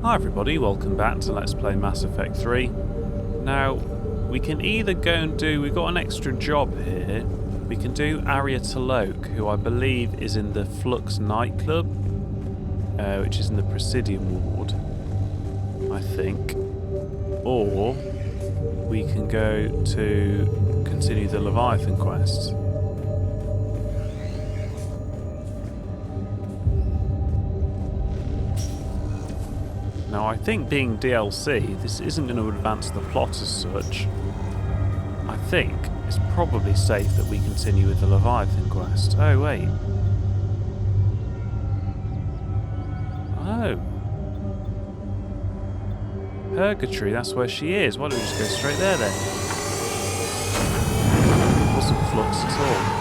Hi everybody, welcome back to Let's Play Mass Effect 3. Now, we can either go and do... We've got an extra job here. We can do Aria T'Loak, who I believe is in the Flux nightclub, which is in the Presidium ward, I think. Or we can go to continue the Leviathan quest. Now, I think being DLC, this isn't going to advance the plot as such. I think it's probably safe that we continue with the Leviathan quest. Oh, wait. Oh. Purgatory, that's where she is. Why don't we just go straight there then? It wasn't Flux at all.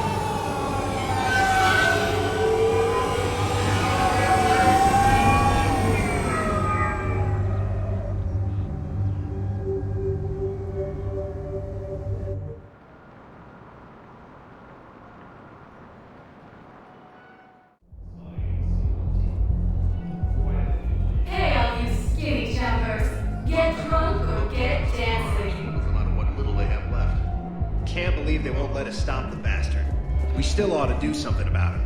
Still ought to do something about it.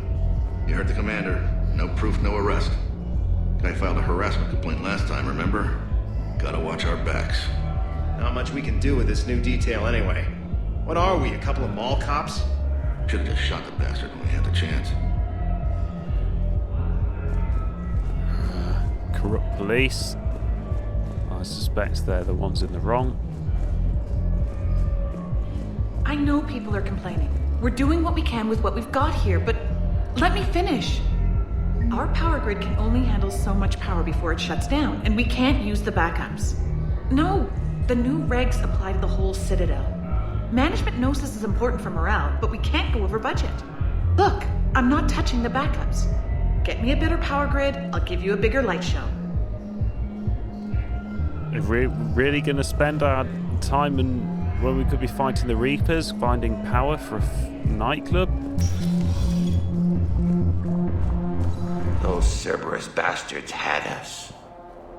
You heard the commander. No proof, no arrest. Guy filed a harassment complaint last time, remember? Gotta watch our backs. Not much we can do with this new detail anyway. What are we, a couple of mall cops? Should've just shot the bastard when we had the chance. Corrupt police. I suspect they're the ones in the wrong. I know people are complaining. We're doing what we can with what we've got here, but let me finish. Our power grid can only handle so much power before it shuts down, and we can't use the backups. No, the new regs apply to the whole Citadel. Management knows this is important for morale, but we can't go over budget. Look, I'm not touching the backups. Get me a better power grid, I'll give you a bigger light show. If we're really going to spend our time and when we could be fighting the Reapers, finding power for a nightclub? Those Cerberus bastards had us.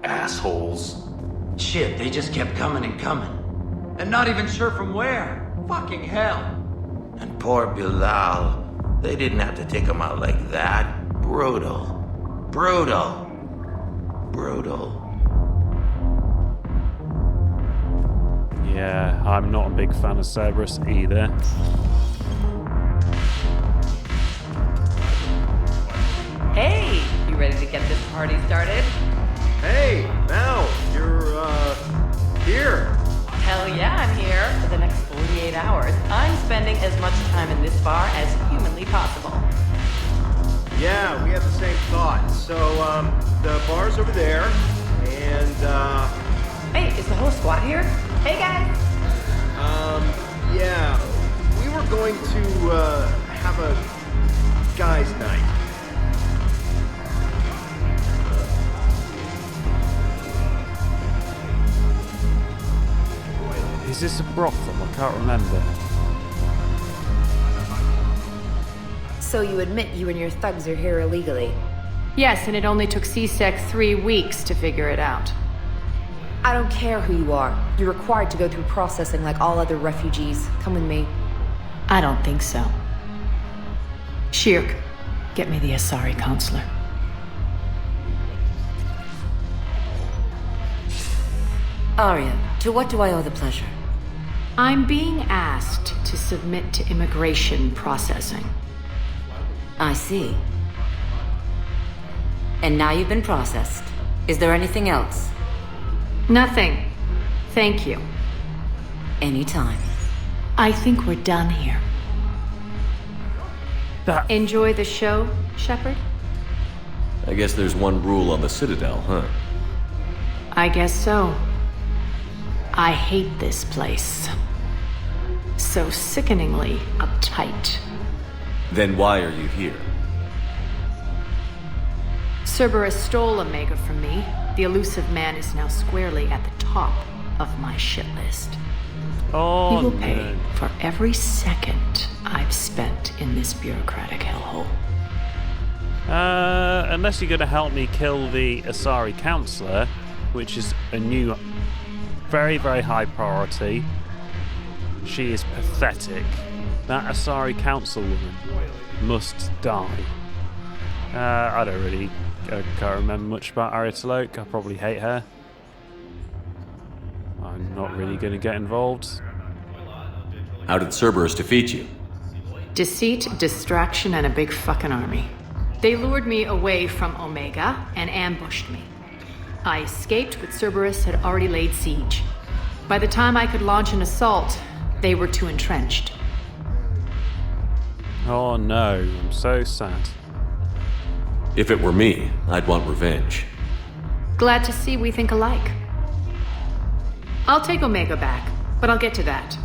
Assholes. Shit, they just kept coming and coming. And not even sure from where. Fucking hell. And poor Bilal. They didn't have to take him out like that. Brutal. Brutal. Brutal. Yeah, I'm not a big fan of Cerberus either. Hey, you ready to get this party started? Hey, Mel, you're, here. Hell yeah, I'm here. For the next 48 hours, I'm spending as much time in this bar as humanly possible. Yeah, we had the same thought. So, the bar's over there, and, Hey, is the whole squad here? Hey, guys! yeah, we were going to, have a guys' night. Is this a brothel? I can't remember. So you admit you and your thugs are here illegally? Yes, and it only took C-Sec 3 weeks to figure it out. I don't care who you are. You're required to go through processing like all other refugees. Come with me. I don't think so. Shirk, get me the Asari counselor. Aria, to what do I owe the pleasure? I'm being asked to submit to immigration processing. I see. And now you've been processed. Is there anything else? Nothing. Thank you. Anytime. I think we're done here. That... Enjoy the show, Shepard? I guess there's one rule on the Citadel, huh? I guess so. I hate this place. So sickeningly uptight. Then why are you here? Cerberus stole Omega from me. The elusive man is now squarely at the top of my shit list. Oh, he will pay for every second I've spent in this bureaucratic hellhole. Unless you're going to help me kill the Asari counselor, which is a new, very, very high priority. She is pathetic. That Asari councilwoman must die. I can't remember much about Aria T'Loak. I probably hate her. I'm not really going to get involved. How did Cerberus defeat you? Deceit, distraction, and a big fucking army. They lured me away from Omega and ambushed me. I escaped, but Cerberus had already laid siege. By the time I could launch an assault, they were too entrenched. Oh no, I'm so sad. If it were me, I'd want revenge. Glad to see we think alike. I'll take Omega back, but I'll get to that.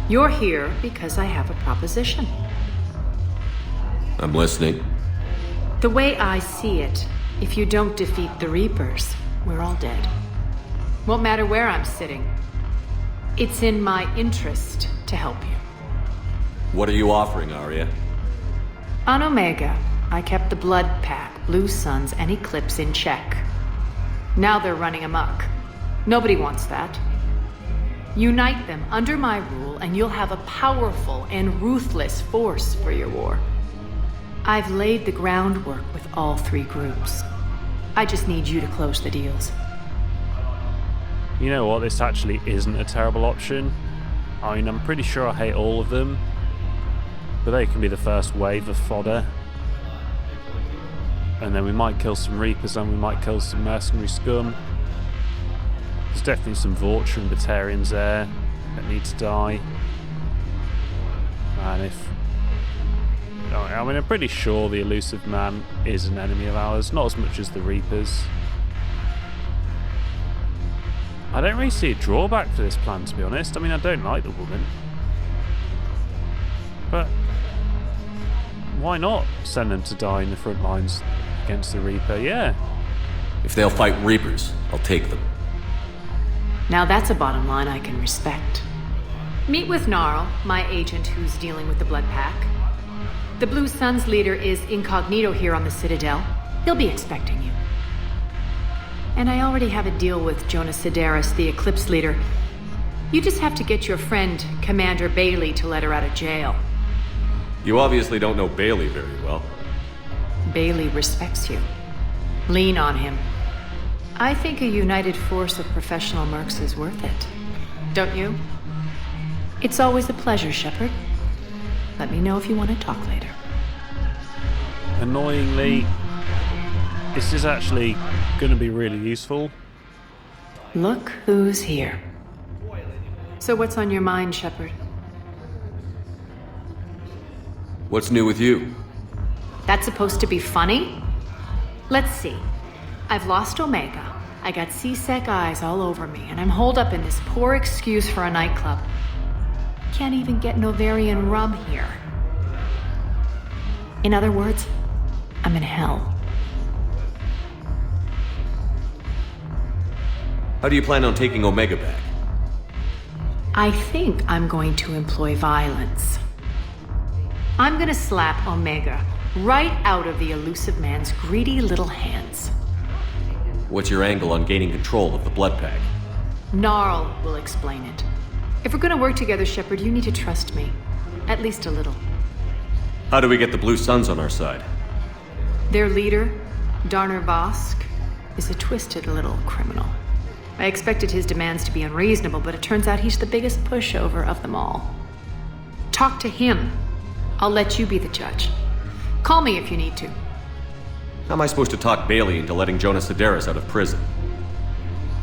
You're here because I have a proposition. I'm listening. The way I see it, if you don't defeat the Reapers, we're all dead. Won't matter where I'm sitting. It's in my interest to help you. What are you offering, Aria? On Omega, I kept the Blood Pack, Blue Suns, and Eclipse in check. Now they're running amok. Nobody wants that. Unite them under my rule, and you'll have a powerful and ruthless force for your war. I've laid the groundwork with all three groups. I just need you to close the deals. You know what? This actually isn't a terrible option. I mean, I'm pretty sure I hate all of them, but they can be the first wave of fodder. And then we might kill some Reapers and we might kill some mercenary scum. There's definitely some Vorcha and Batarians there that need to die. And I'm pretty sure the Elusive Man is an enemy of ours, not as much as the Reapers. I don't really see a drawback for this plan, to be honest. I mean, I don't like the woman. But why not send them to die in the front lines against the Reaper? Yeah. If they'll fight Reapers, I'll take them. Now that's a bottom line I can respect. Meet with Gnarl, my agent who's dealing with the Blood Pack. The Blue Suns leader is incognito here on the Citadel. He'll be expecting you. And I already have a deal with Jonas Sidaris, the Eclipse leader. You just have to get your friend, Commander Bailey, to let her out of jail. You obviously don't know Bailey very well. Bailey respects you. Lean on him. I think a united force of professional mercs is worth it. Don't you? It's always a pleasure, Shepard. Let me know if you want to talk later. Annoyingly, this is actually going to be really useful. Look who's here. So what's on your mind, Shepard? What's new with you? That's supposed to be funny? Let's see. I've lost Omega. I got C-Sec eyes all over me, and I'm holed up in this poor excuse for a nightclub. Can't even get Novarian rum here. In other words, I'm in hell. How do you plan on taking Omega back? I think I'm going to employ violence. I'm gonna slap Omega right out of the Elusive Man's greedy little hands. What's your angle on gaining control of the Blood Pack? Gnarl will explain it. If we're gonna work together, Shepard, you need to trust me. At least a little. How do we get the Blue Suns on our side? Their leader, Darner Vosk, is a twisted little criminal. I expected his demands to be unreasonable, but it turns out he's the biggest pushover of them all. Talk to him. I'll let you be the judge. Call me if you need to. How am I supposed to talk Bailey into letting Jonas Sidaris out of prison?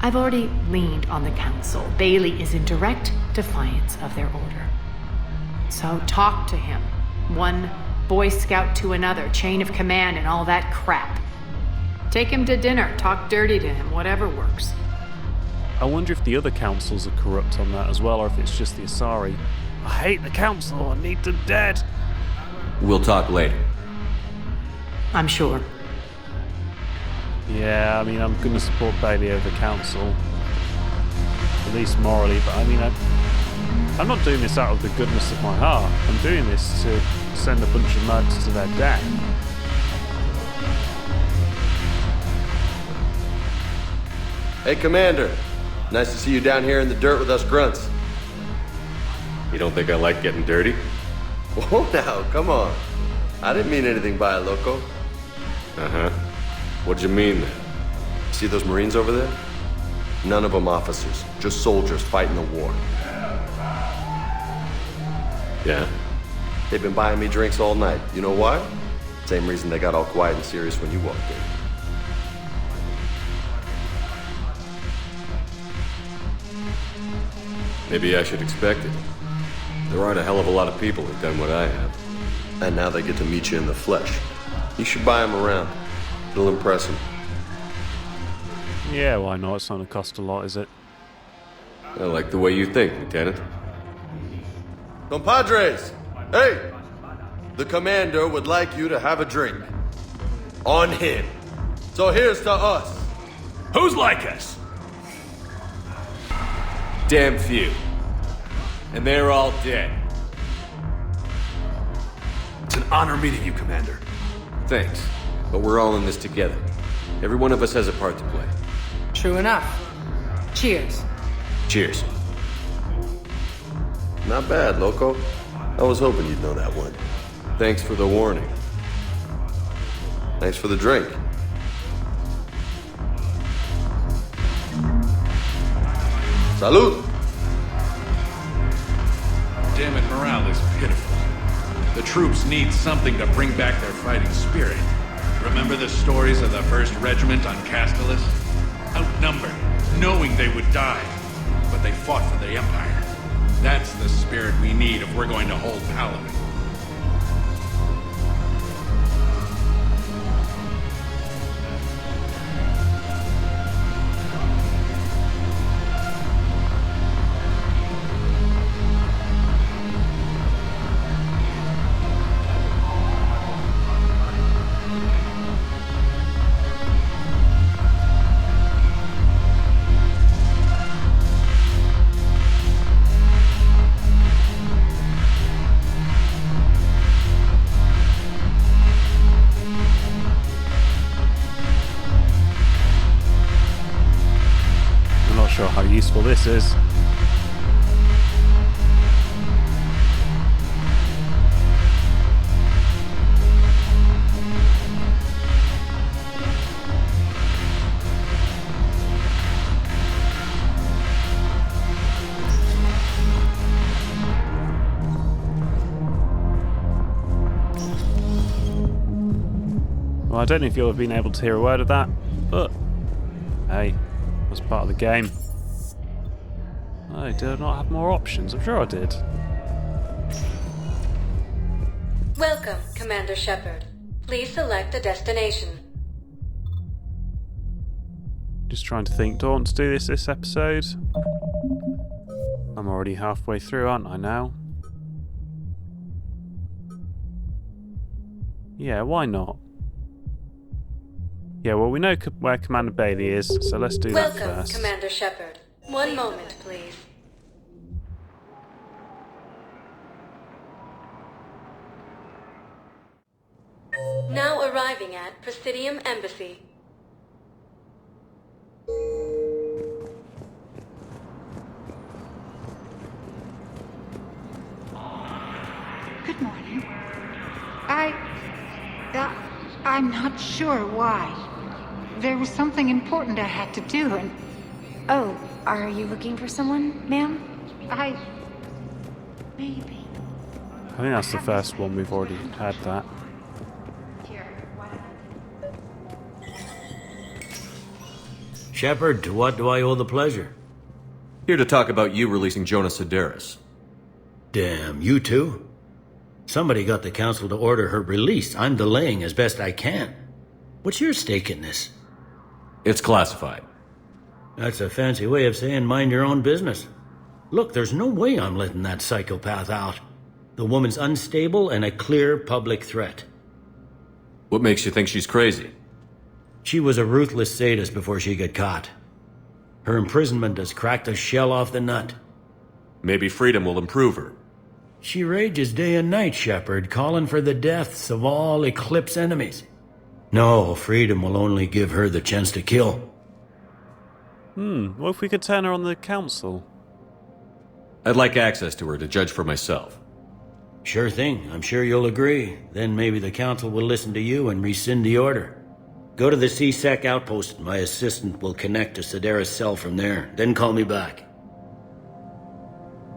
I've already leaned on the council. Bailey is in direct defiance of their order. So talk to him. One Boy Scout to another, chain of command and all that crap. Take him to dinner, talk dirty to him, whatever works. I wonder if the other councils are corrupt on that as well, or if it's just the Asari. I hate the council, I need them dead. We'll talk later. I'm sure. Yeah, I mean, I'm going to support Bailey over the council. At least morally, but I mean, I'm not doing this out of the goodness of my heart. I'm doing this to send a bunch of mercs to their death. Hey, Commander. Nice to see you down here in the dirt with us grunts. You don't think I like getting dirty? Whoa now, come on. I didn't mean anything by it, loco. Uh-huh. What'd you mean then? See those Marines over there? None of them officers, just soldiers fighting the war. Yeah? They've been buying me drinks all night. You know why? Same reason they got all quiet and serious when you walked in. Maybe I should expect it. There aren't a hell of a lot of people who've done what I have. And now they get to meet you in the flesh. You should buy them around. It'll impress them. Yeah, why not? It's not going to cost a lot, is it? I like the way you think, Lieutenant. Compadres! Hey! The commander would like you to have a drink. On him. So here's to us. Who's like us? Damn few. And they're all dead. It's an honor meeting you, Commander. Thanks. But we're all in this together. Every one of us has a part to play. True enough. Cheers. Cheers. Not bad, loco. I was hoping you'd know that one. Thanks for the warning. Thanks for the drink. Salud! Damn it, morale is pitiful. The troops need something to bring back their fighting spirit. Remember the stories of the 1st Regiment on Castellus? Outnumbered, knowing they would die. But they fought for the Empire. That's the spirit we need if we're going to hold Paladin. How useful this is. Well, I don't know if you'll have been able to hear a word of that, but hey, it was part of the game. I did not have more options. I'm sure I did. Welcome, Commander Shepard. Please select a destination. Just trying to think. Do I want to do this episode? I'm already halfway through, aren't I now? Yeah, why not? Yeah, well, we know where Commander Bailey is, so let's do that first. Welcome, Commander Shepard. One moment, please. Now arriving at Presidium Embassy. Good morning. I'm not sure why. There was something important I had to do, and... Oh, are you looking for someone, ma'am? Maybe. I think that's the first one. We've already had that. Shepard, to what do I owe the pleasure? Here to talk about you releasing Jonas Sedaris. Damn, you too? Somebody got the council to order her release. I'm delaying as best I can. What's your stake in this? It's classified. That's a fancy way of saying mind your own business. Look, there's no way I'm letting that psychopath out. The woman's unstable and a clear public threat. What makes you think she's crazy? She was a ruthless sadist before she got caught. Her imprisonment has cracked the shell off the nut. Maybe freedom will improve her. She rages day and night, Shepard, calling for the deaths of all Eclipse enemies. No, freedom will only give her the chance to kill. What if we could turn her on the council? I'd like access to her to judge for myself. Sure thing. I'm sure you'll agree. Then maybe the council will listen to you and rescind the order. Go to the C-Sec outpost. My assistant will connect to Sedera's cell from there. Then call me back.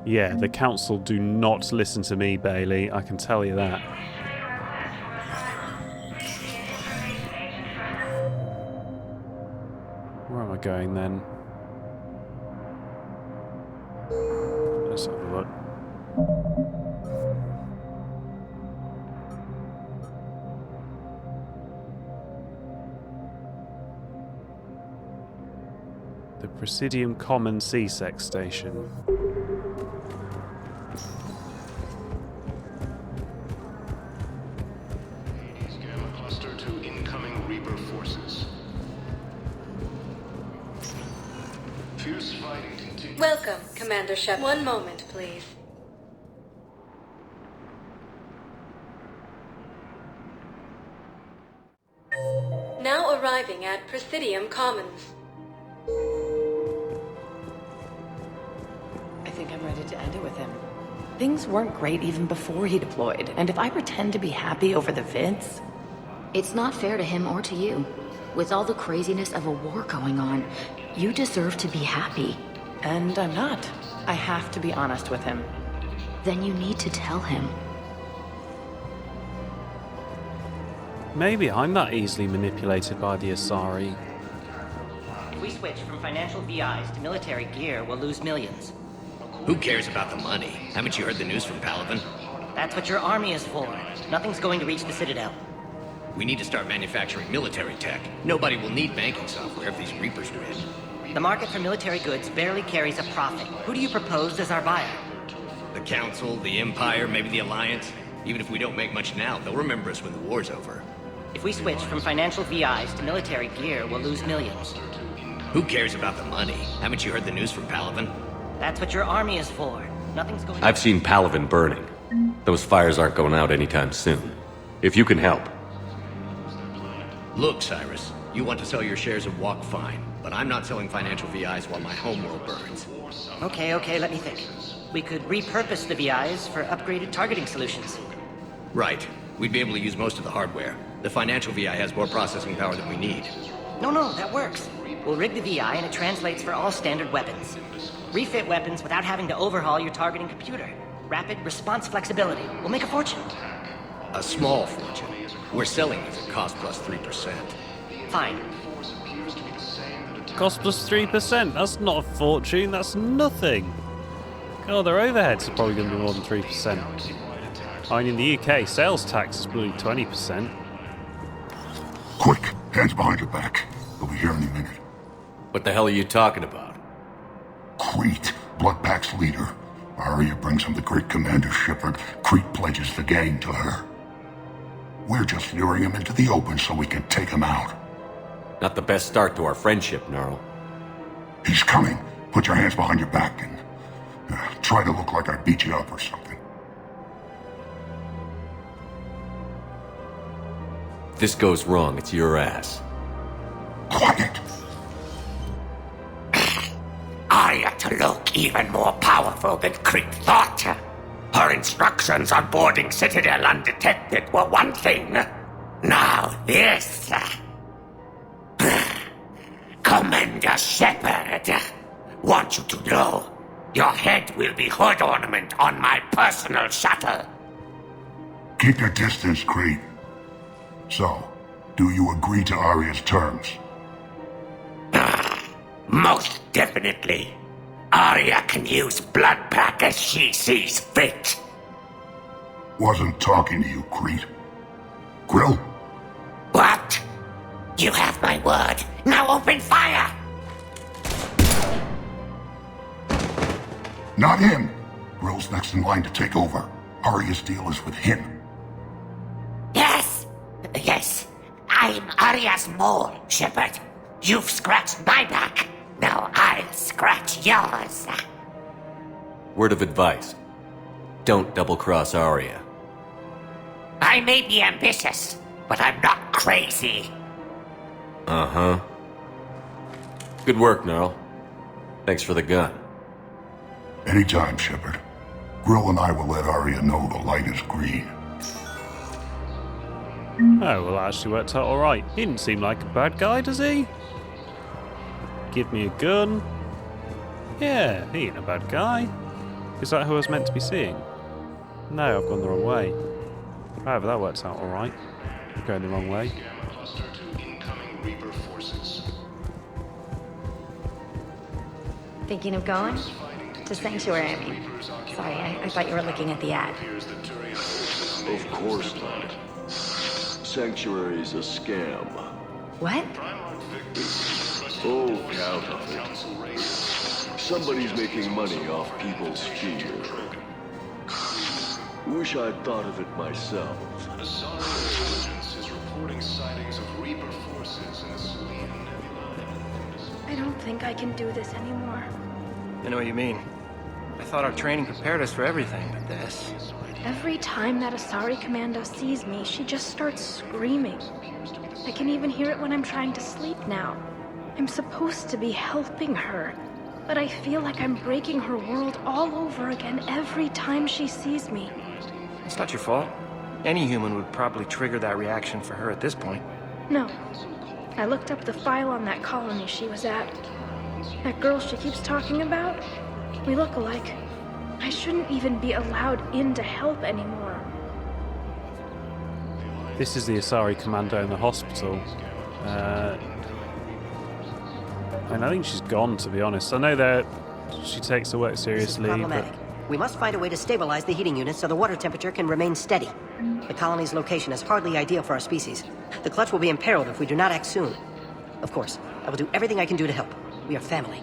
Yeah, the council do not listen to me, Bailey. I can tell you that. Where am I going then? Let's have a look. The Presidium Common C-Sec station. Gamma cluster to incoming Reaper forces. Fierce fighting continues. Welcome, Commander Shepard. One moment, please. Now arriving at Presidium Commons. I think I'm ready to end it with him. Things weren't great even before he deployed, and if I pretend to be happy over the vids... It's not fair to him or to you. With all the craziness of a war going on, you deserve to be happy. And I'm not. I have to be honest with him. Then you need to tell him. Maybe I'm not easily manipulated by the Asari. If we switch from financial VIs to military gear, we'll lose millions. Who cares about the money? Haven't you heard the news from Paladin? That's what your army is for. Nothing's going to reach the Citadel. We need to start manufacturing military tech. Nobody will need banking software if these Reapers win. The market for military goods barely carries a profit. Who do you propose as our buyer? The Council, the Empire, maybe the Alliance. Even if we don't make much now, they'll remember us when the war's over. If we switch from financial VIs to military gear, we'll lose millions. Who cares about the money? Haven't you heard the news from Paladin? That's what your army is for. Nothing's going I've seen Paladin burning. Those fires aren't going out anytime soon. If you can help. Look, Cyrus, you want to sell your shares of Walk fine, but I'm not selling financial VIs while my homeworld burns. Okay, let me think. We could repurpose the VIs for upgraded targeting solutions. Right. We'd be able to use most of the hardware. The financial VI has more processing power than we need. No, that works. We'll rig the VI and it translates for all standard weapons. Refit weapons without having to overhaul your targeting computer. Rapid response flexibility. We'll make a fortune. A small fortune. We're selling these at cost plus 3%. Fine. Cost plus 3%? That's not a fortune, that's nothing. God, their overheads are probably going to be more than 3%. I mean, in the UK, sales tax is probably 20%. Quick, hands behind your back. We'll be here any minute. What the hell are you talking about? Crete, Bloodpack's leader. Aria brings him the great Commander Shepard. Crete pledges the gang to her. We're just luring him into the open so we can take him out. Not the best start to our friendship, Gnarl. He's coming. Put your hands behind your back and try to look like I beat you up or something. If this goes wrong, it's your ass. Quiet! Aria T'Loak even more powerful than Crete thought. Her instructions on boarding Citadel undetected were one thing. Now this. Commander Shepard, want you to know, your head will be hood ornament on my personal shuttle. Keep your distance, Crete. So, do you agree to Aria's terms? Most definitely. Aria can use Bloodpack as she sees fit. Wasn't talking to you, Crete. Quill? What? You have my word. Now open fire! Not him. Grill's next in line to take over. Aria's deal is with him. Yes. I'm Aria's mole, Shepard. You've scratched my back. Now I'll scratch yours. Word of advice. Don't double-cross Aria. I may be ambitious, but I'm not crazy. Uh-huh. Good work, Gnarl. Thanks for the gun. Anytime, Shepard. Grill and I will let Aria know the light is green. Oh, well, that actually worked out alright. He didn't seem like a bad guy, does he? Give me a gun. Yeah, he ain't a bad guy. Is that who I was meant to be seeing? No, I've gone the wrong way. However, that works out alright. Going the wrong way. Thinking of going? To Sanctuary, I mean. Sorry, I thought you were looking at the ad. Of course not. Sanctuary's a scam. What? Oh, counterfeit. Somebody's making money off people's fear. Wish I'd thought of it myself. Asari intelligence is reporting sightings of Reaper forces in the Selene Nebula. I don't think I can do this anymore. I know what you mean. I thought our training prepared us for everything, but this... Every time that Asari commando sees me, she just starts screaming. I can even hear it when I'm trying to sleep now. I'm supposed to be helping her, but I feel like I'm breaking her world all over again every time she sees me. It's not your fault. Any human would probably trigger that reaction for her at this point. No. I looked up the file on that colony she was at. That girl she keeps talking about? We look alike. I shouldn't even be allowed in to help anymore. This is the Asari commando in the hospital. And I think she's gone, to be honest. I know that she takes her work seriously, but... We must find a way to stabilize the heating unit so the water temperature can remain steady. The colony's location is hardly ideal for our species. The clutch will be imperiled if we do not act soon. Of course, I will do everything I can do to help. We are family.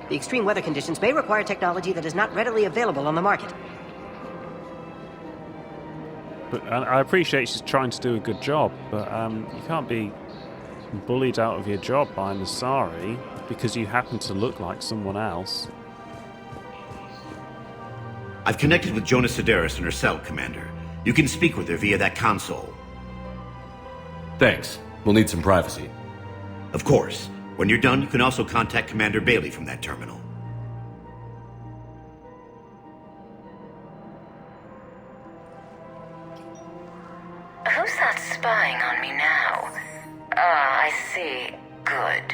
The extreme weather conditions may require technology that is not readily available on the market. But I appreciate she's trying to do a good job, but you can't be bullied out of your job by an Asari because you happen to look like someone else. I've connected with Jonas Sedaris in her cell, Commander. You can speak with her via that console. Thanks. We'll need some privacy. Of course. When you're done, you can also contact Commander Bailey from that terminal. Who's that spying on me now? Ah, I see. Good.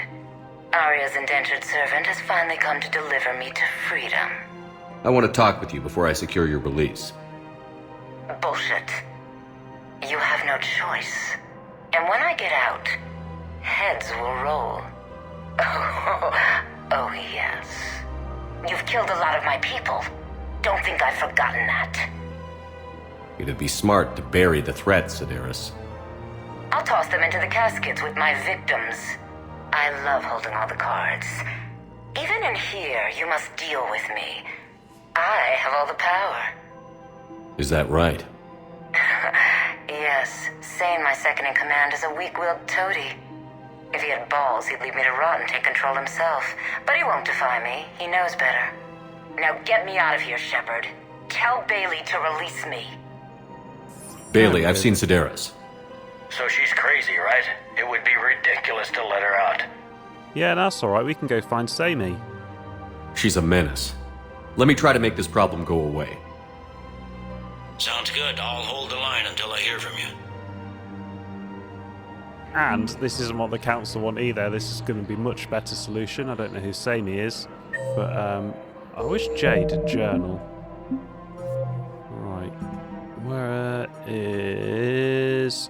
Aria's indentured servant has finally come to deliver me to freedom. I want to talk with you before I secure your release. Bullshit. You have no choice. And when I get out, heads will roll. Oh, yes. You've killed a lot of my people. Don't think I've forgotten that. It'd be smart to bury the threat, Sedaris. I'll toss them into the caskets with my victims. I love holding all the cards. Even in here, you must deal with me. I have all the power. Is that right? Yes, Sane, my second-in-command, is a weak-willed toady. If he had balls, he'd leave me to rot and take control himself. But he won't defy me. He knows better. Now get me out of here, Shepard. Tell Bailey to release me. Bailey, I've seen Sedaris. So she's crazy, right? It would be ridiculous to let her out. Yeah, that's alright. We can go find Samey. She's a menace. Let me try to make this problem go away. Sounds good. I'll hold the line until I hear from you. And this isn't what the council want either. This is going to be a much better solution. I don't know who Samey is, but I wish Jade had journal. Right, where is...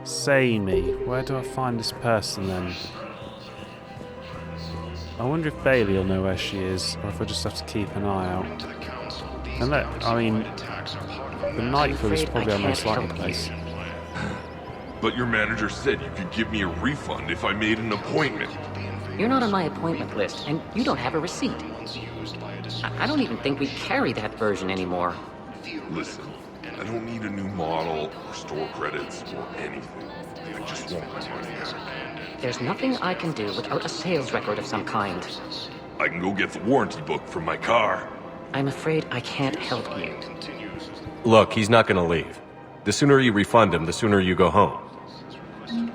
Samey. Where do I find this person then? I wonder if Bailey will know where she is, or if I just have to keep an eye out. And look, I mean, the Nightfall is probably our most likely place. But your manager said you could give me a refund if I made an appointment. You're not on my appointment list, and you don't have a receipt. I don't even think we carry that version anymore. Listen, I don't need a new model, or store credits, or anything. I just want my money back. There's nothing I can do without a sales record of some kind. I can go get the warranty book from my car. I'm afraid I can't help you. Look, he's not gonna leave. The sooner you refund him, the sooner you go home.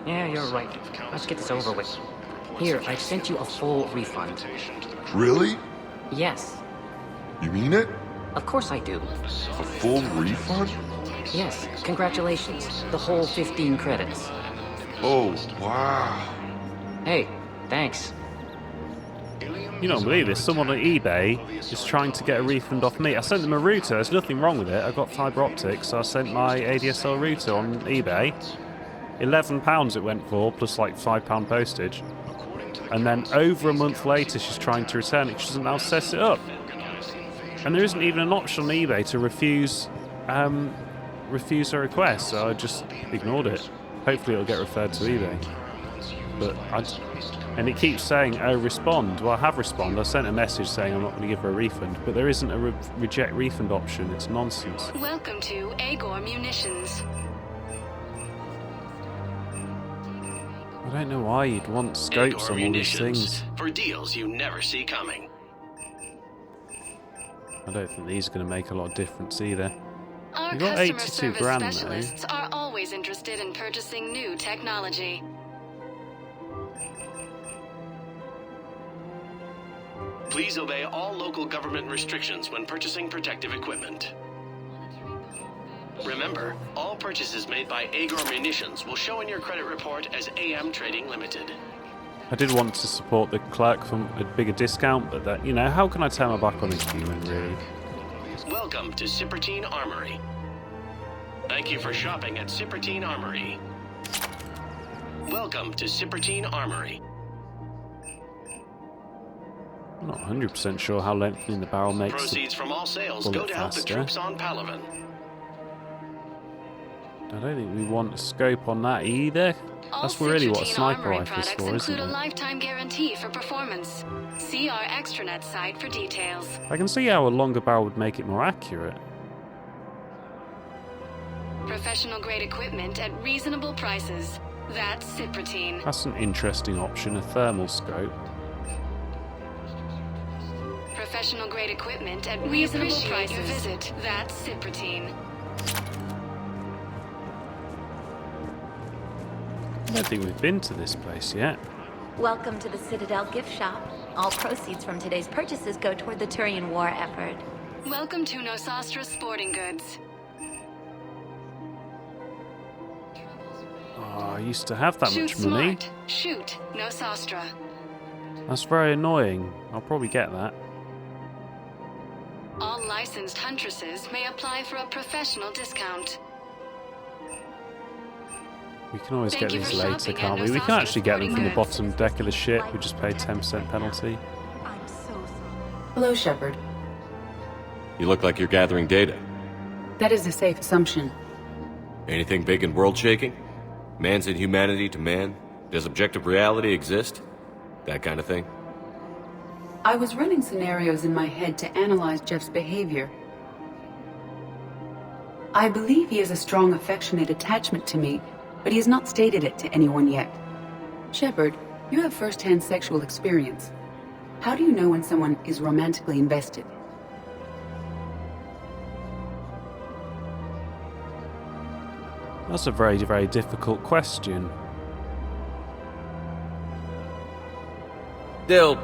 Yeah, you're right. Let's get this over with. Here, I've sent you a full refund. Really? Yes. You mean it? Of course I do. A full refund? Yes, congratulations. The whole 15 credits. Oh, wow. Hey, thanks. You don't believe this. Someone on eBay is trying to get a refund off me. I sent them a router. There's nothing wrong with it. I got fibre optics, so I sent my ADSL router on eBay. £11 it went for, plus like £5 postage. And then over a month later, she's trying to return it. She doesn't know how to set it up. And there isn't even an option on eBay to refuse her request, so I just ignored it. Hopefully it'll get referred to eBay. And it keeps saying, oh, respond. Well, I have responded. I sent a message saying I'm not going to give her a refund, but there isn't a reject refund option. It's nonsense. Welcome to Agor Munitions. I don't know why you'd want scopes on all these things. For deals you never see coming. I don't think these are going to make a lot of difference either. Our You got customer 82 service grand specialists are always interested in purchasing new technology. Please obey all local government restrictions when purchasing protective equipment. Remember, all purchases made by Agor Munitions will show in your credit report as AM Trading Limited. I did want to support the clerk from a bigger discount, but that, how can I turn my back on a human, really? Welcome to Cipertine Armory. Thank you for shopping at Cipertine Armory. Welcome to Cipertine Armory. I'm not 100% sure how lengthening the barrel makes Proceeds from all sales go to help the troops on Palaven. I don't think we want a scope on that either. That's really what a sniper rifle is for, isn't include a it? lifetime guarantee for performance. See our extranet site for details. I can see how a longer barrel would make it more accurate. Professional grade equipment at reasonable prices. That's Cipertine. That's an interesting option, a thermal scope. Professional grade equipment at reasonable prices. Your visit. That's Cipertine. I don't think we've been to this place yet. Welcome to the Citadel gift shop. All proceeds from today's purchases go toward the Turian war effort. Welcome to Nosastra Sporting Goods. Oh, I used to have that Shoot much money. smart. Shoot Nosastra. That's very annoying. I'll probably get that. All licensed huntresses may apply for a professional discount. We can always Thank get you these for later, shopping at can't we? We can Nosastra actually get them from the Sporting bottom deck of the ship. We just paid 10% penalty. Hello, Shepard. You look like you're gathering data. That is a safe assumption. Anything big and world-shaking? Man's inhumanity to man? Does objective reality exist? That kind of thing? I was running scenarios in my head to analyze Jeff's behavior. I believe he has a strong affectionate attachment to me, but he has not stated it to anyone yet. Shepard, you have first-hand sexual experience. How do you know when someone is romantically invested? That's a very, very difficult question. They'll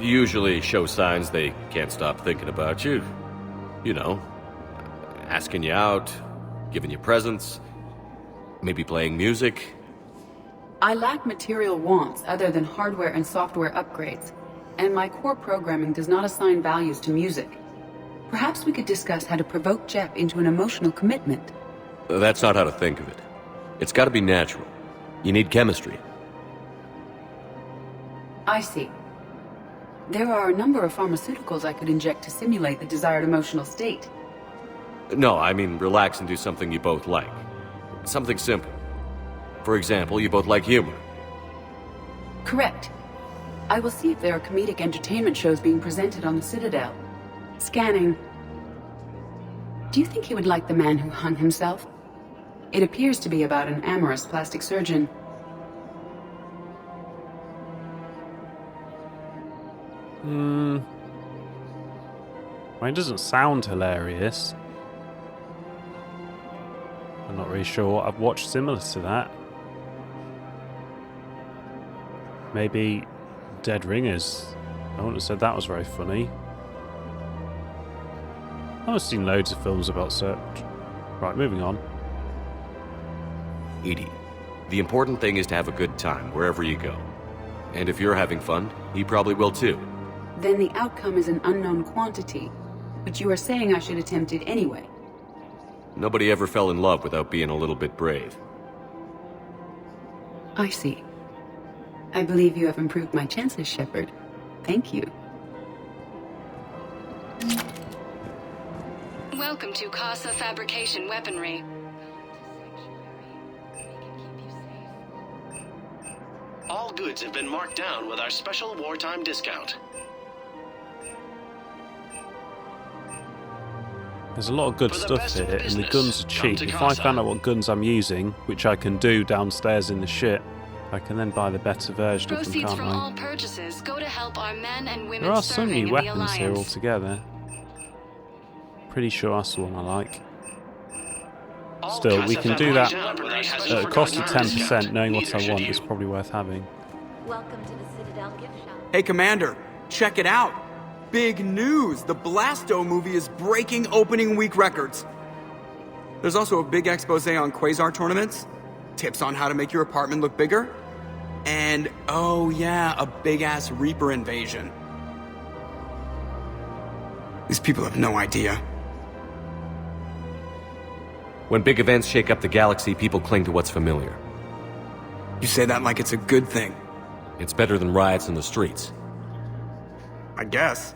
usually show signs they can't stop thinking about you. You know, asking you out, giving you presents, maybe playing music. I lack material wants other than hardware and software upgrades, and my core programming does not assign values to music. Perhaps we could discuss how to provoke Jeff into an emotional commitment. That's not how to think of it. It's got to be natural. You need chemistry. I see. There are a number of pharmaceuticals I could inject to simulate the desired emotional state. No, I mean relax and do something you both like. Something simple. For example, you both like humor. Correct. I will see if there are comedic entertainment shows being presented on the Citadel. Scanning. Do you think he would like The Man Who Hung Himself? It appears to be about an amorous plastic surgeon. Well, it doesn't sound hilarious. I I'm not really sure what I've watched similar to that. Maybe Dead Ringers. I wouldn't have said that was very funny. I've seen loads of films about search. Right, moving on. Edie, the important thing is to have a good time wherever you go. And if you're having fun, he probably will too. Then the outcome is an unknown quantity, but you are saying I should attempt it anyway. Nobody ever fell in love without being a little bit brave. I see. I believe you have improved my chances, Shepard. Thank you. Welcome to Casa Fabrication Weaponry. All goods have been marked down with our special wartime discount. There's a lot of good stuff here, and the guns are cheap. If I found out what guns I'm using, which I can do downstairs in the ship, I can then buy the better version of them, Proceeds can't from I? all purchases go to help our men and women There are some serving new in the weapons here Alliance. altogether. Pretty sure that's the one I like. Still, we can do that at a cost of 10%. Knowing what I want is probably worth having. Welcome to the Citadel gift shop. Hey, Commander, check it out. Big news! The Blasto movie is breaking opening week records. There's also a big expose on Quasar tournaments, tips on how to make your apartment look bigger, and, oh yeah, a big-ass Reaper invasion. These people have no idea. When big events shake up the galaxy, people cling to what's familiar. You say that like it's a good thing. It's better than riots in the streets. I guess.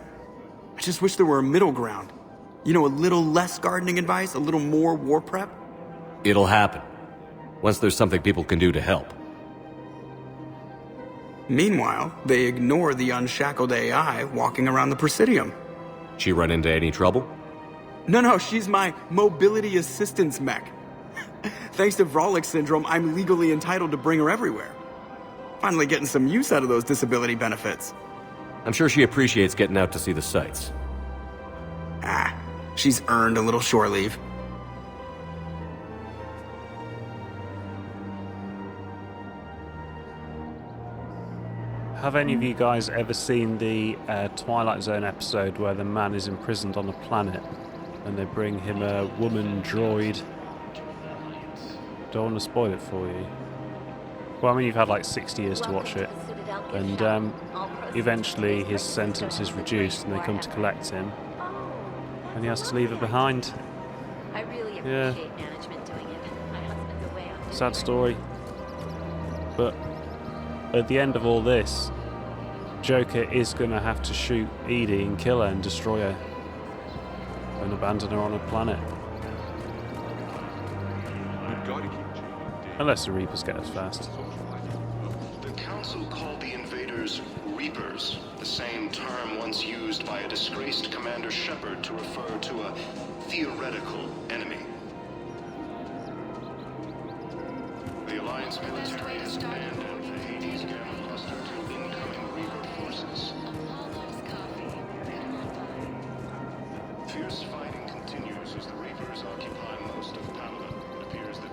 I just wish there were a middle ground. You know, a little less gardening advice, a little more war prep. It'll happen. Once there's something people can do to help. Meanwhile, they ignore the unshackled AI walking around the Presidium. She run into any trouble? No, she's my mobility assistance mech. Thanks to Vrolic syndrome, I'm legally entitled to bring her everywhere. Finally getting some use out of those disability benefits. I'm sure she appreciates getting out to see the sights. She's earned a little shore leave. Have any of you guys ever seen the Twilight Zone episode where the man is imprisoned on a planet and they bring him a woman droid? Don't want to spoil it for you. Well, I mean, you've had like 60 years to watch it, and eventually his sentence is reduced and they come to collect him, and he has to leave her behind. I really Yeah. appreciate management doing it. My husband's away on Sad story. But at the end of all this, Joker is going to have to shoot Edie and kill her and destroy her and abandon her on a planet. Unless the Reapers get us fast. The Council called the invaders Reapers, the same term once used by a disgraced Commander Shepard to refer to a theoretical enemy. The Alliance military has abandoned the Hades Gamma cluster to incoming Reaper forces. Fierce fighting continues as the Reapers occupy most of Pamela. It appears that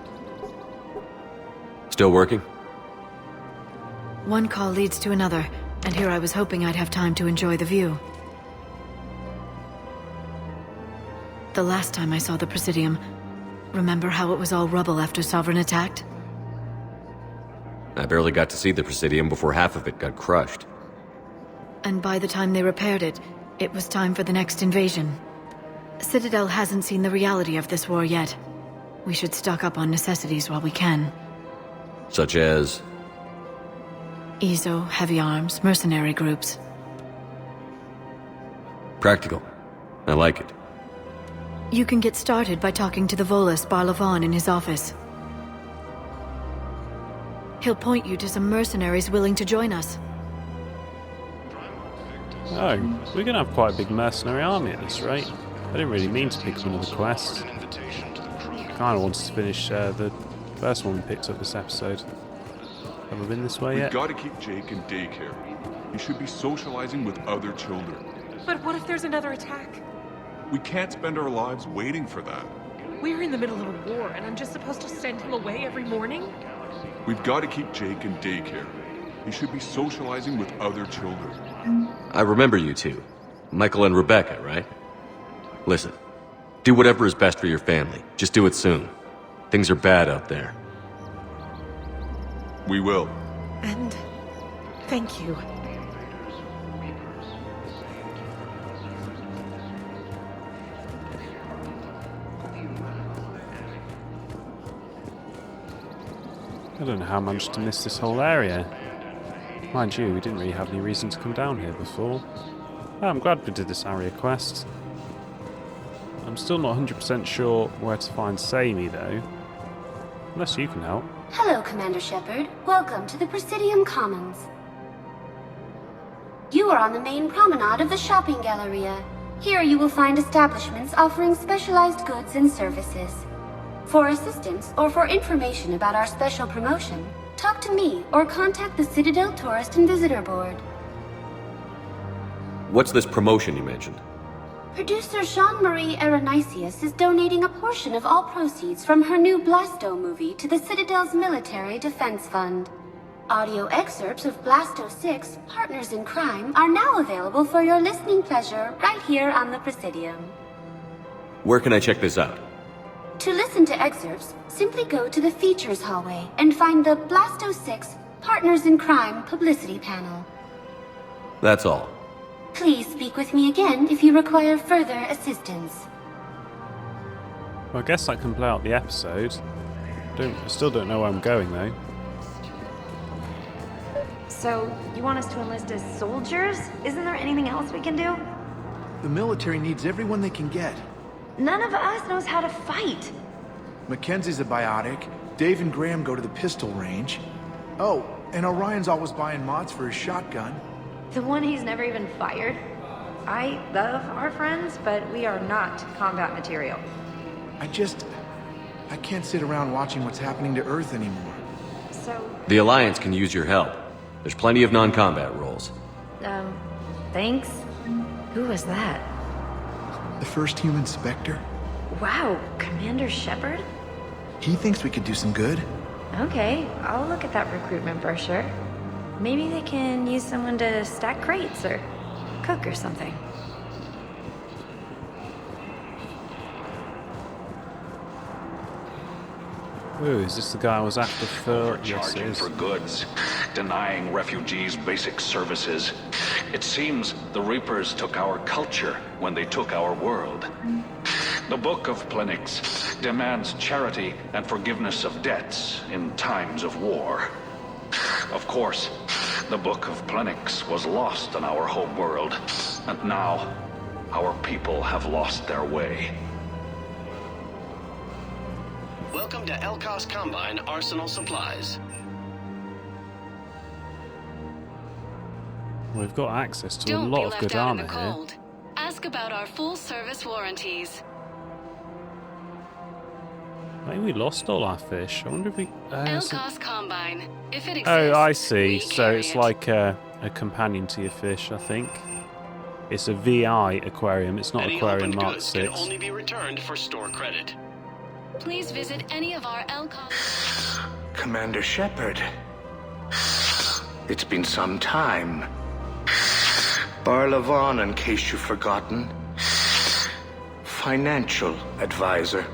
Still working? One call leads to another, and here I was hoping I'd have time to enjoy the view. The last time I saw the Presidium, remember how it was all rubble after Sovereign attacked? I barely got to see the Presidium before half of it got crushed. And by the time they repaired it, it was time for the next invasion. Citadel hasn't seen the reality of this war yet. We should stock up on necessities while we can. Such as? EZO, heavy arms, mercenary groups. Practical. I like it. You can get started by talking to the Volus Barlavon in his office. He'll point you to some mercenaries willing to join us. Oh, we're going to have quite a big mercenary army at this rate. I didn't really mean to pick up another quest. Kind of wanted to finish the first one we picked up this episode. Have we been this way yet? We've got to keep Jake in daycare. He should be socializing with other children. But what if there's another attack? We can't spend our lives waiting for that. We're in the middle of a war, and I'm just supposed to send him away every morning? We've got to keep Jake in daycare. He should be socializing with other children. I remember you two. Michael and Rebecca, right? Listen, do whatever is best for your family. Just do it soon. Things are bad out there. We will. And thank you. I don't know how I managed to miss this whole area. Mind you, we didn't really have any reason to come down here before. Oh, I'm glad we did this Aria quest. I'm still not 100% sure where to find Sammy though. Unless you can help. Hello, Commander Shepard. Welcome to the Presidium Commons. You are on the main promenade of the shopping galleria. Here you will find establishments offering specialized goods and services. For assistance or for information about our special promotion, talk to me or contact the Citadel Tourist and Visitor Board. What's this promotion you mentioned? Producer Jean-Marie Aronisius is donating a portion of all proceeds from her new Blasto movie to the Citadel's Military Defense Fund. Audio excerpts of Blasto 6, Partners in Crime, are now available for your listening pleasure right here on the Presidium. Where can I check this out? To listen to excerpts, simply go to the Features hallway and find the Blasto 6, Partners in Crime publicity panel. That's all. Please speak with me again if you require further assistance. Well, I guess I can play out the episode. I still don't know where I'm going though. So, you want us to enlist as soldiers? Isn't there anything else we can do? The military needs everyone they can get. None of us knows how to fight. Mackenzie's a biotic. Dave and Graham go to the pistol range. Oh, and Orion's always buying mods for his shotgun. The one he's never even fired? I love our friends, but we are not combat material. I can't sit around watching what's happening to Earth anymore. So... The Alliance can use your help. There's plenty of non-combat roles. Thanks? Who was that? The first human Spectre? Wow, Commander Shepard? He thinks we could do some good. Okay, I'll look at that recruitment brochure. Maybe they can use someone to stack crates or cook or something. Ooh, is this the guy I was after for? Yes, it Charging is. for goods, denying refugees basic services. It seems the Reapers took our culture when they took our world. The Book of Plenix demands charity and forgiveness of debts in times of war. Of course, the Book of Plenix was lost in our home world, and now our people have lost their way. Welcome to Elkos Combine Arsenal Supplies. We've got access to a Don't lot be of left good out in armor the here. cold. Ask about our full-service warranties. Maybe we lost all our fish. I wonder if we... Elkos Combine. If it exists, Oh, I see. we So carry it's it. like a companion to your fish, I think. It's a VI aquarium. It's not Any Aquarium opened Mark goods 6. can only be returned for store credit. Please visit any of our Elkos... Commander Shepard. It's been some time. Barlavon, in case you've forgotten. Financial advisor.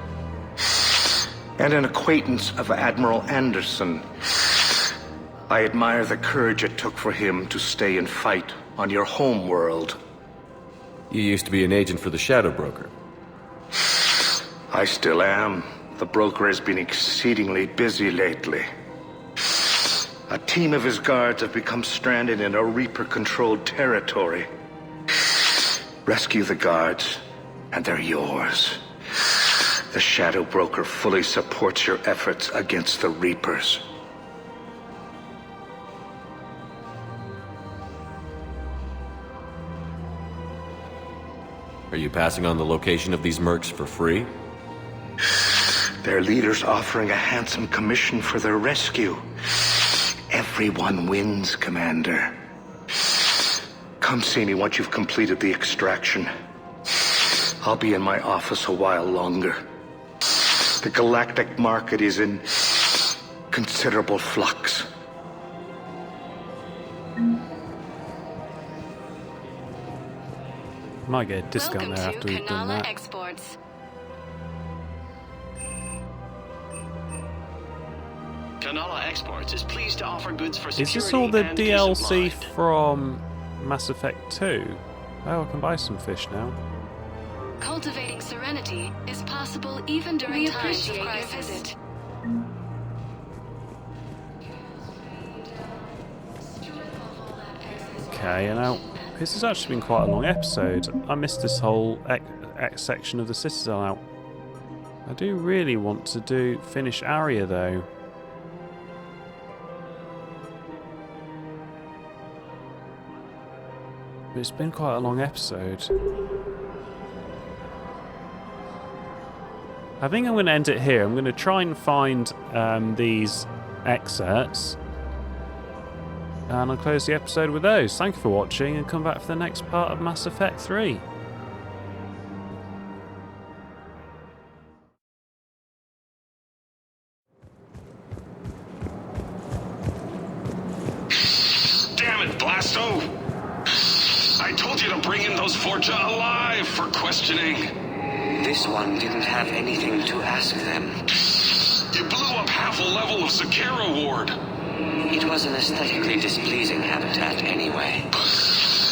And an acquaintance of Admiral Anderson. I admire the courage it took for him to stay and fight on your home world. You used to be an agent for the Shadow Broker. I still am. The broker has been exceedingly busy lately. A team of his guards have become stranded in a Reaper-controlled territory. Rescue the guards, and they're yours. The Shadow Broker fully supports your efforts against the Reapers. Are you passing on the location of these mercs for free? Their leader's offering a handsome commission for their rescue. Everyone wins, Commander. Come see me once you've completed the extraction. I'll be in my office a while longer. The galactic market is in considerable flux. Might get a discount there after we've done that. Exports. Kanala Exports is pleased to offer goods for security. Is this all the and peace of DLC mind. from Mass Effect 2? Oh, I can buy some fish now. Cultivating serenity is possible even during times of crisis. Okay, and now this has actually been quite a long episode. I missed this whole X section of the Citadel out. I do really want to finish Aria though. But it's been quite a long episode. I think I'm going to end it here. I'm going to try and find these excerpts. And I'll close the episode with those. Thank you for watching and come back for the next part of Mass Effect 3. Damn it, Blasto! I told you to bring in those Forja alive for questioning. This one didn't have anything to ask them. You blew up half a level of Zakera Ward. It was an aesthetically displeasing habitat anyway.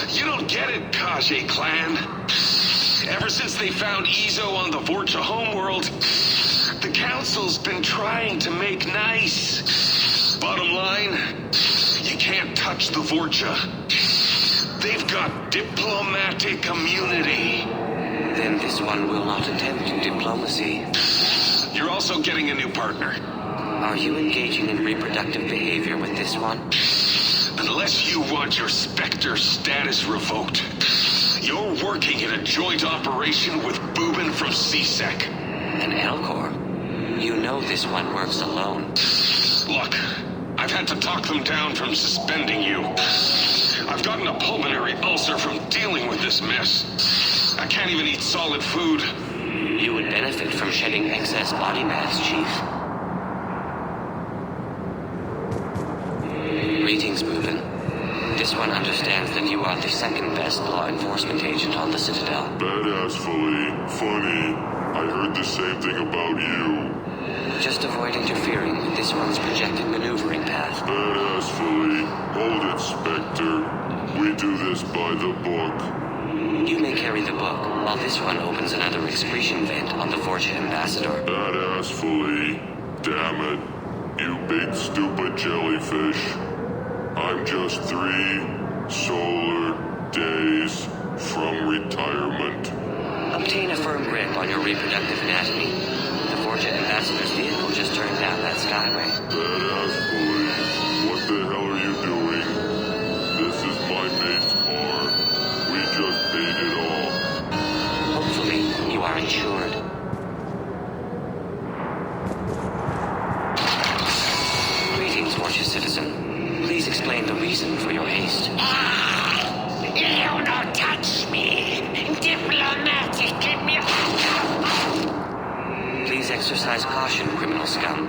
You don't get it, Kage clan. Ever since they found Ezo on the Vorcha homeworld, the Council's been trying to make nice. Bottom line, you can't touch the Vorcha. They've got diplomatic immunity. Then this one will not attempt diplomacy. You're also getting a new partner. Are you engaging in reproductive behavior with this one? Unless you want your Spectre status revoked, you're working in a joint operation with Boobin from CSEC. An Elcor? You know this one works alone. Look, I've had to talk them down from suspending you. I've gotten a pulmonary ulcer from dealing with this mess. I can't even eat solid food. You would benefit from shedding excess body mass, Chief. Greetings, Boobin. This one understands that you are the second best law enforcement agent on the Citadel. Badassfully funny. I heard the same thing about you. Just avoid interfering with this one's projected maneuvering path. Badassfully. Hold it, Spectre. We do this by the book. You may carry the book, while this one opens another excretion vent on the Fortune Ambassador. Badassfully. Damn it. You big stupid jellyfish. I'm just 3 solar days from retirement. Obtain a firm grip on your reproductive anatomy. The Forja Ambassador's vehicle just turned down that skyway. Badassfully. What the hell are you doing? This is my mate's car. We just paid it off. Hopefully, you are insured. Greetings, Forja citizen. Please explain the reason for your haste. You don't touch me. Diplomatic Please exercise caution, criminal scum.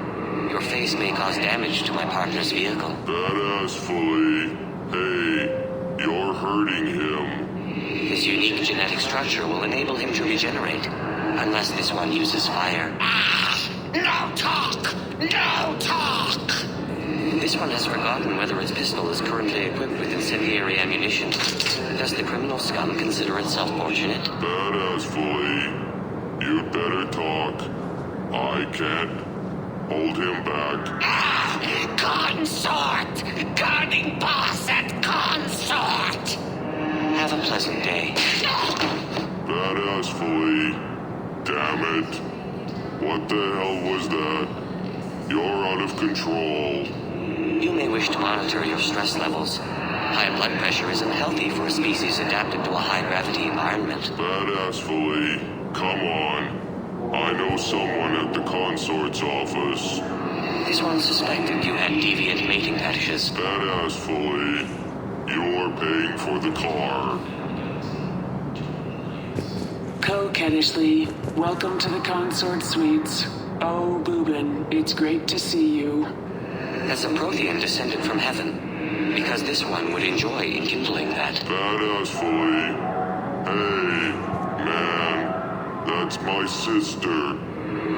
Your face may cause damage to my partner's vehicle. Badassfully. Hey, you're hurting him. His unique genetic structure will enable him to regenerate, unless this one uses fire. No talk! No talk! This one has forgotten whether its pistol is currently equipped with incendiary ammunition. Does the criminal scum consider itself fortunate? Badassfully. You'd better talk. I can't hold him back. Consort! Guarding boss at consort! Have a pleasant day. Badassfully. Damn it. What the hell was that? You're out of control. You may wish to monitor your stress levels. High blood pressure isn't healthy for a species adapted to a high-gravity environment. Badassfully. Come on. I know someone at the consort's office. This one suspected you had deviant mating fetishes. Badassfully. You're paying for the car. Co Kennishley, welcome to the consort suites. Oh, Boobin, it's great to see you. As a Prothean descended from heaven, because this one would enjoy enkindling that. Badass fully. Hey, man, that's my sister.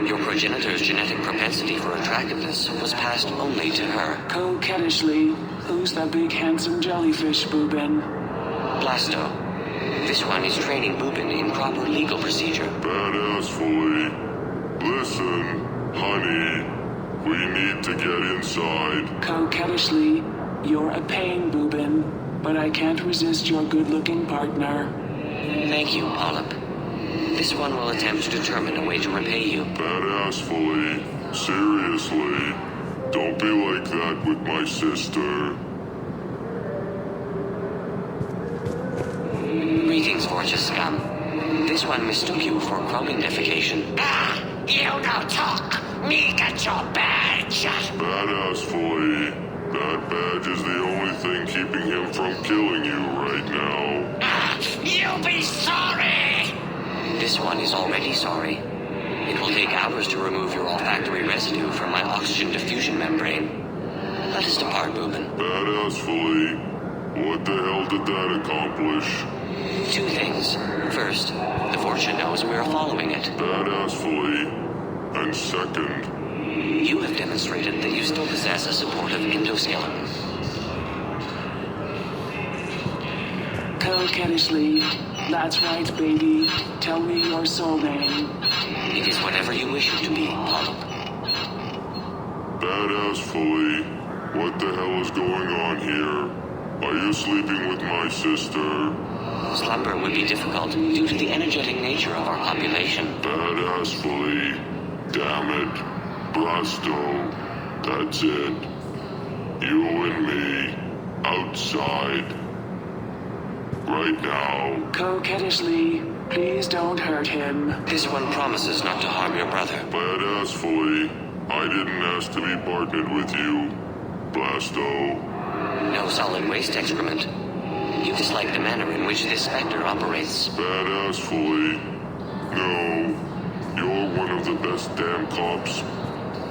Your progenitor's genetic propensity for attractiveness was passed only to her. Coquettishly, who's that big handsome jellyfish, Boobin? Blasto. This one is training Boobin in proper legal procedure. Badass fully. Listen, honey, we need to get inside. Coquettishly, you're a pain, Boobin, but I can't resist your good-looking partner. Thank you, Polyp. This one will attempt to determine a way to repay you. Badass fully. Seriously, don't be like that with my sister. Greetings, Vorcha scum. This one mistook you for chroming defecation. You no talk. Me get your badge. Badass fully. That badge is the only thing keeping him from killing you right now. You be sorry. This one is already sorry. It will take hours to remove your olfactory residue from my oxygen diffusion membrane. Let us depart, Boobin. Badass fully. What the hell did that accomplish? Two things. First, the Vorcha knows we are following it. Badass fully. And second, you have demonstrated that you still possess a supportive endoskeleton. Coquettishly, that's right, baby. Tell me your soul name. It is whatever you wish it to be, Polyp. Badass fully. What the hell is going on here? Are you sleeping with my sister? Slumber would be difficult due to the energetic nature of our population. Badass fully. Damn it. Blasto. That's it. You and me. Outside. Right now. Coquettishly, please don't hurt him. This one promises not to harm your brother. Badass fully. I didn't ask to be partnered with you. Blasto. No solid waste excrement. You dislike the manner in which this specter operates. Badass fully. No. You're one of the best damn cops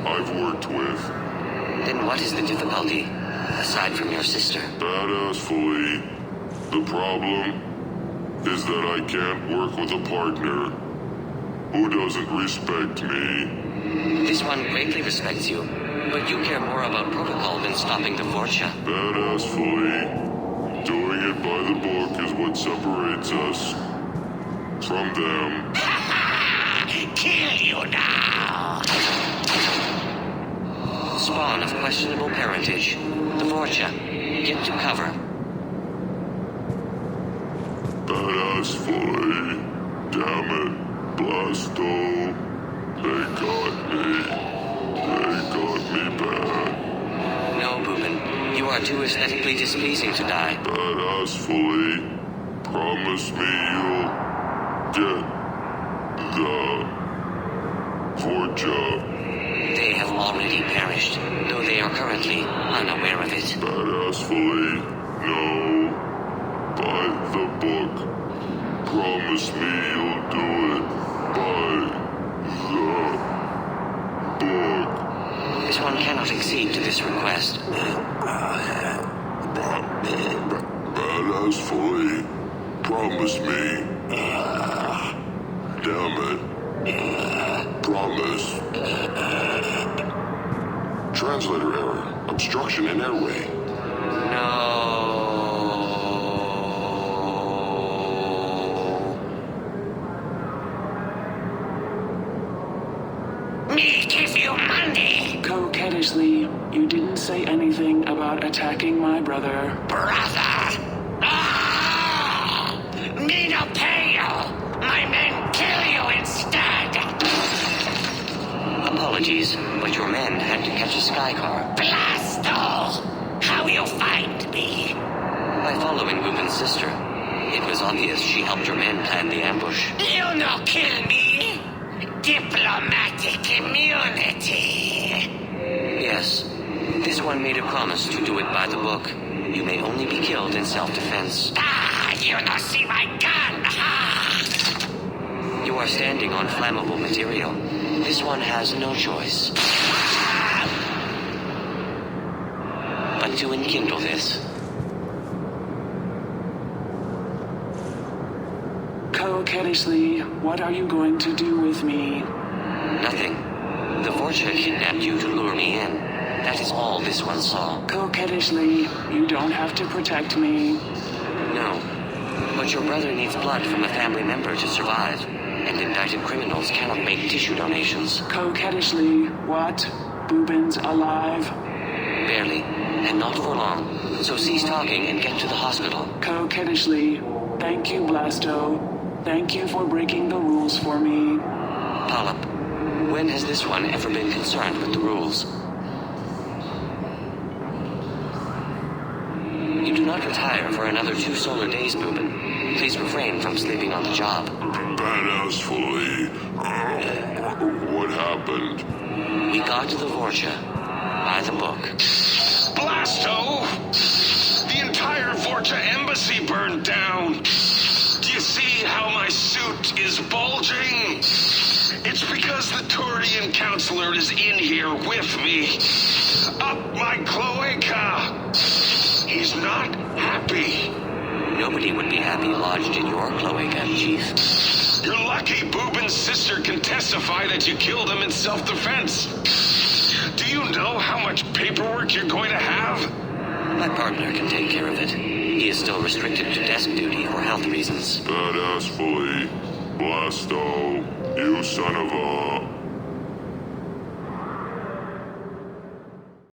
I've worked with. Then what is the difficulty, aside from your sister? Badass fully. The problem is that I can't work with a partner who doesn't respect me. This one greatly respects you, but you care more about protocol than stopping the Vorcha. Badass fully. Doing it by the book is what separates us from them. Kill you now! Spawn of questionable parentage. The Vorcha. Get to cover. Badass fully. Damn it. Blasto. They got me. They got me bad. No, Boobin. You are too aesthetically displeasing to die. Badass fully. Promise me you'll get the Vorcha. They have already perished, though they are currently unaware of it. Badass fully. No. By the book. Promise me you'll do it. By the book. This one cannot accede to this request. Badass fully. Promise me. Damn it. Promise. Translator error. Obstruction in airway. No. Me give you money. Coquettishly, you didn't say anything about attacking my brother. Brother. Me no pay you. My men kill you instead. Apologies, but your men had to catch a sky car. Blasto! How you find me? By following Boobin's sister. It was obvious she helped your men plan the ambush. You no kill me. Diplomatic immunity. Yes. This one made a promise to do it by the book. You may only be killed in self-defense. You no see my gun, ha! You are standing on flammable material. This one has no choice but to enkindle this. Coquettishly, what are you going to do with me? Nothing. The Vorcha kidnapped you to lure me in. That is all this one saw. Coquettishly, you don't have to protect me. No. But your brother needs blood from a family member to survive, and indicted criminals cannot make tissue donations. Coquettishly, what? Boobin's alive? Barely, and not for long. So cease talking and get to the hospital. Coquettishly, thank you, Blasto. Thank you for breaking the rules for me. Polyp, when has this one ever been concerned with the rules? You do not retire for another 2 solar days, Boobin. Please refrain from sleeping on the job. Badass fully. What happened? We got to the Vorcha. By the book. Blasto! The entire Vorcha embassy burned down. Do you see how my suit is bulging? It's because the Turian counselor is in here with me. Up my cloaca. He's not happy. Nobody would be happy lodged in your cloaca, Chief. You're lucky Boobin's sister can testify that you killed him in self-defense. Do you know how much paperwork you're going to have? My partner can take care of it. He is still restricted to desk duty for health reasons. Badass fully. Blasto, you son of a...